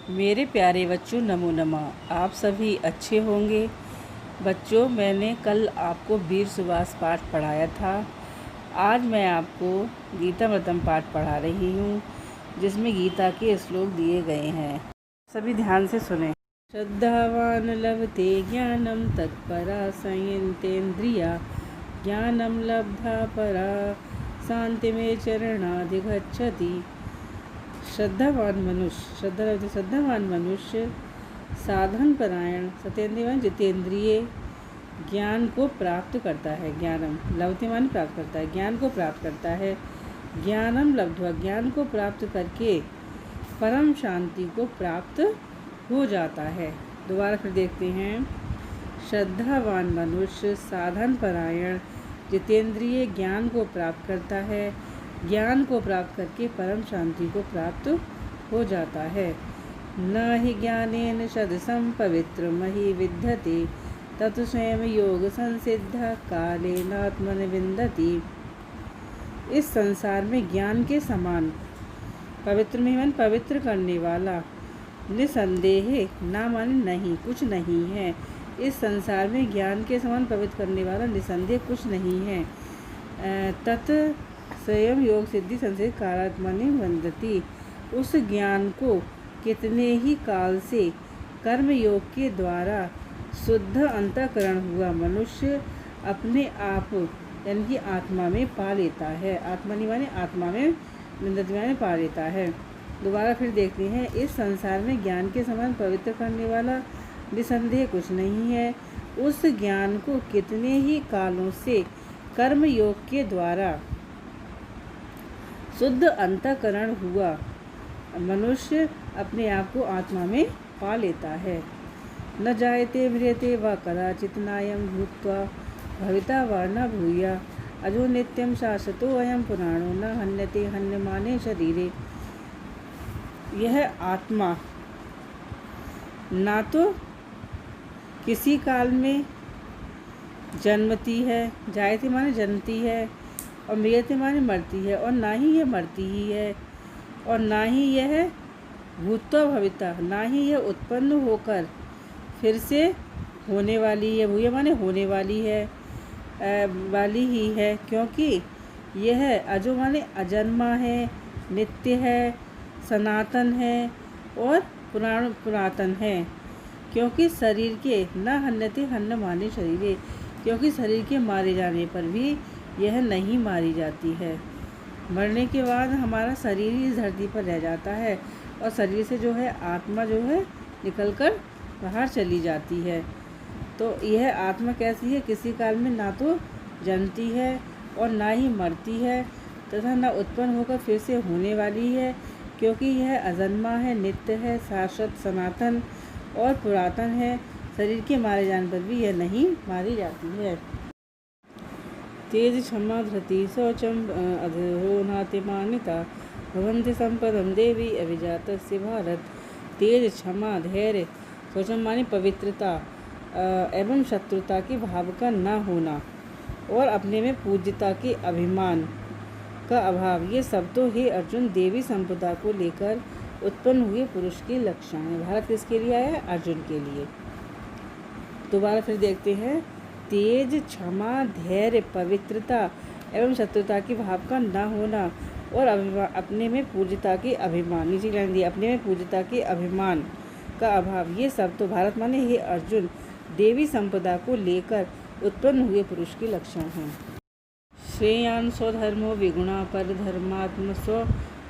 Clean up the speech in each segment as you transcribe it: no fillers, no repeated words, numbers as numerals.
मेरे प्यारे बच्चों, नमो नमः। आप सभी अच्छे होंगे। बच्चों, मैंने कल आपको वीर सुभाष पाठ पढ़ाया था। आज मैं आपको गीतामृतम पाठ पढ़ा रही हूँ, जिसमें गीता के श्लोक दिए गए हैं। सभी ध्यान से सुने। श्रद्धावान लभते ज्ञानम तत्परा संयतेन्द्रिया, ज्ञानम लब्धा परा शांति में चरणाधिगच्छति। श्रद्धावान मनुष्य साधन परायण सत्येंद्रिय जितेंद्रिय ज्ञान को प्राप्त करता है। ज्ञानम लभते मान प्राप्त करता है, ज्ञान को प्राप्त करता है। ज्ञानम लब्ध्वा ज्ञान को प्राप्त करके परम शांति को प्राप्त हो जाता है। दोबारा फिर देखते हैं। श्रद्धावान मनुष्य साधन परायण जितेंद्रिय ज्ञान को प्राप्त करता है, ज्ञान को प्राप्त करके परम शांति को प्राप्त हो जाता है। न हि ज्ञानेन सदसं पवित्रमहि विद्यते तत् स्वयं योग संसिद्ध कालेनात्मन विन्दति। इस संसार में ज्ञान के समान पवित्र में मन पवित्र करने वाला निसंदेह ना माने नहीं कुछ नहीं है। इस संसार में ज्ञान के समान पवित्र करने वाला निसंदेह कुछ नहीं है। तत् स्वयं योग सिद्धि संसिद्ध कालात्मनि वंदति। उस ज्ञान को कितने ही काल से कर्म योग के द्वारा शुद्ध अंतःकरण हुआ मनुष्य अपने आप यानी कि आत्मा में पा लेता है। आत्मनि माने आत्मा में, विन्दति माने पा लेता है। दोबारा फिर देखते हैं। इस संसार में ज्ञान के समान पवित्र करने वाला निसंदेह कुछ नहीं है। उस ज्ञान को कितने ही कालों से कर्म योग के द्वारा शुद्ध अंतःकरण हुआ मनुष्य अपने आप को आत्मा में पा लेता है। न जायते म्रियते व कदाचित् नायं भूत्वा भविता वा न भूया अजो नित्यं शाश्वतो अयं पुराणो न हन्यते हन्यमाने शरीरे। यह आत्मा ना तो किसी काल में जन्मती है, जायते माने जन्मती है, और म्रियते माने मरती है, और ना ही यह मरती ही है, और ना ही यह भूत्वा भविता, ना ही यह उत्पन्न होकर फिर से होने वाली है। भूया माने होने वाली है, वाली ही है, क्योंकि यह अजो माने अजन्मा है, नित्य है, सनातन है और पुरातन है। क्योंकि शरीर के न हन्यते हन्य माने शरीरे, क्योंकि शरीर के मारे जाने पर भी यह नहीं मारी जाती है। मरने के बाद हमारा शरीर ही इस धरती पर रह जाता है, और शरीर से जो है आत्मा जो है निकलकर बाहर चली जाती है। तो यह आत्मा कैसी है? किसी काल में ना तो जन्मती है और ना ही मरती है, तथा न उत्पन्न होकर फिर से होने वाली है, क्योंकि यह अजन्मा है, नित्य है, शाश्वत, सनातन और पुरातन है। शरीर के मारे जाने पर भी यह नहीं मारी जाती है। तेज क्षमा धृति शौचम अधो नाति मान्यता भवन्ति संपदम देवी अभिजातस्य भारत। तेज, क्षमा, धैर्य, शौचम माने पवित्रता एवं शत्रुता के भाव का न होना, और अपने में पूज्यता के अभिमान का अभाव, ये सब तो हे अर्जुन देवी संपदा को लेकर उत्पन्न हुए पुरुष के लक्षण हैं। भारत किसके लिए आया है? अर्जुन के लिए। दोबारा फिर देखते हैं। तेज, क्षमा, धैर्य, पवित्रता एवं शत्रुता के भाव का न होना, और अपने में पूज्यता के अभिमान, नीचे लाइन दी, अपने में पूज्यता के अभिमान का अभाव, ये सब तो भारत माने हे अर्जुन देवी संपदा को लेकर उत्पन्न हुए पुरुष के लक्षण हैं। श्रेयान् स्वधर्मो विगुणा परधर्मात्म स्व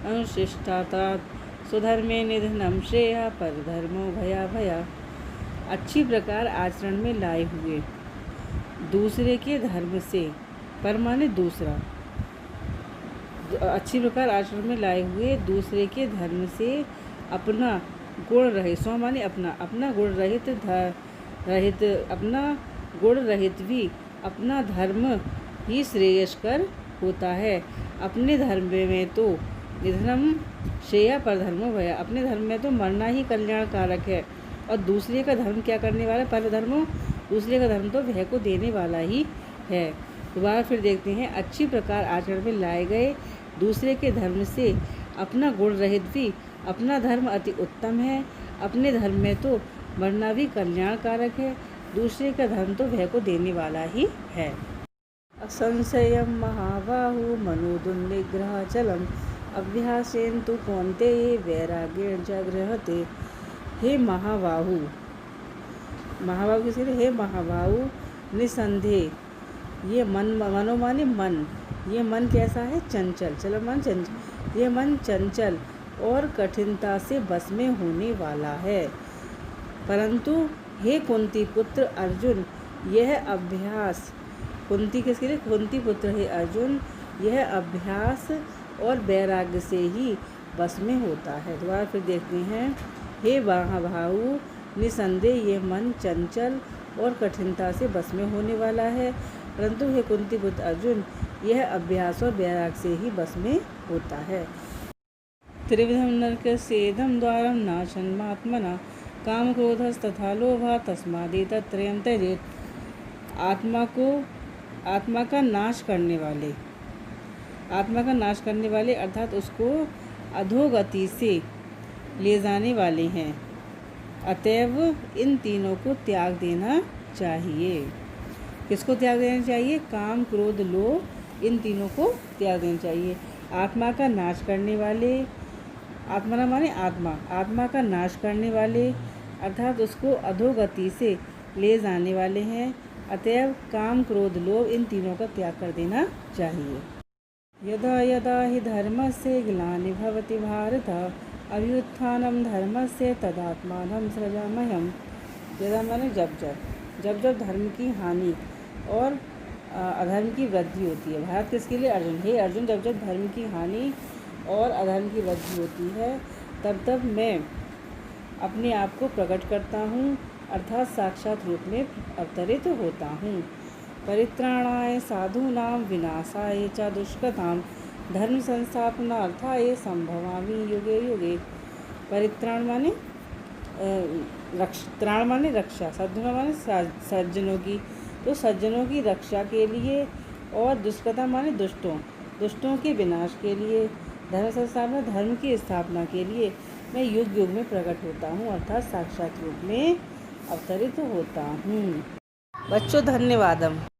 अनुशिष्टातात् स्वधर्मे निधनम श्रेया परधर्मो भया भया। अच्छी प्रकार आचरण में लाए हुए दूसरे के धर्म से, पर माने दूसरा, अच्छी प्रकार आचरण में लाए हुए दूसरे के धर्म से अपना गुण रहित, स्व माने अपना, अपना गुण रहित अपना गुण रहित भी अपना धर्म ही श्रेयस्कर होता है। अपने धर्म में तो निधनम श्रेया पर धर्मो भया, अपने धर्म में तो मरना ही कल्याणकारक है, और दूसरे का धर्म क्या करने वाला? पर धर्मो, दूसरे का धर्म तो भय को देने वाला ही है। दोबारा फिर देखते हैं। अच्छी प्रकार आचरण में लाए गए दूसरे के धर्म से अपना गुण रहित भी अपना धर्म अति उत्तम है। अपने धर्म में तो मरना भी कल्याणकारक है, दूसरे का धर्म तो भय को देने वाला ही है। असंशयम महाबाहु मनोदुर्निग्रहचलम अभ्यासेन तु कौन्तेय वैराग्येण च गृह्यते। हे महाबाहु, महाबाहु किसके लिए? हे महाबाहु, निसंदेह ये मनो माने मन, ये मन कैसा है? चंचल। चलो मन चंचल, ये मन चंचल और कठिनता से बस में होने वाला है। परंतु हे कुंती पुत्र अर्जुन, यह अभ्यास, कुंती किसके लिए? कुंती पुत्र हे अर्जुन, यह अभ्यास और वैराग्य से ही बस में होता है। दोबारा फिर देखते हैं। हे महाबाहु, निसंदेह ये मन चंचल और कठिनता से बस में होने वाला है, परंतु हे कुंती पुत्र अर्जुन, यह अभ्यास और वैराग्य से ही बस में होता है। त्रिविधम नरकस्येदं द्वारं नाशनमात्मना काम क्रोधस्तथा लोभः तस्मादेतत्त्रयं त्यजेत्। आत्मा का नाश करने वाले अर्थात उसको अधोगति से ले जाने वाले हैं, अतएव इन तीनों को त्याग देना चाहिए। किसको त्याग देना चाहिए? काम क्रोध लोभ, इन तीनों को त्याग देना चाहिए। आत्मा का नाश करने वाले, आत्मा ना माने आत्मा का नाश करने वाले अर्थात उसको अधोगति से ले जाने वाले हैं, अतएव काम क्रोध लोभ इन तीनों का त्याग कर देना चाहिए। यदा यदा हि धर्मस्य ग्लानिर्भवति भारत अभ्युत्थानं धर्मस्य तदात्मानं सृजाम्यहम्। यदा माने जब धर्म की हानि और अधर्म की वृद्धि होती है। भारत किसके लिए? अर्जुन। हे अर्जुन, जब धर्म की हानि और अधर्म की वृद्धि होती है, तब मैं अपने आप को प्रकट करता हूँ, अर्थात साक्षात रूप में अवतरित होता हूँ। परित्राणाय साधूनां विनाशाय च दुष्कृतां धर्म संस्थापनार्थाय संभवामि युगे युगे। परित्राण माने त्राण माने रक्षा, साधुना माने सज्जनों की, तो सज्जनों की रक्षा के लिए, और दुष्कृता माने दुष्टों के विनाश के लिए, धर्म संस्थापना धर्म की स्थापना के लिए मैं युग युग में प्रकट होता हूँ, अर्थात साक्षात रूप में अवतरित होता हूँ। बच्चों धन्यवादम।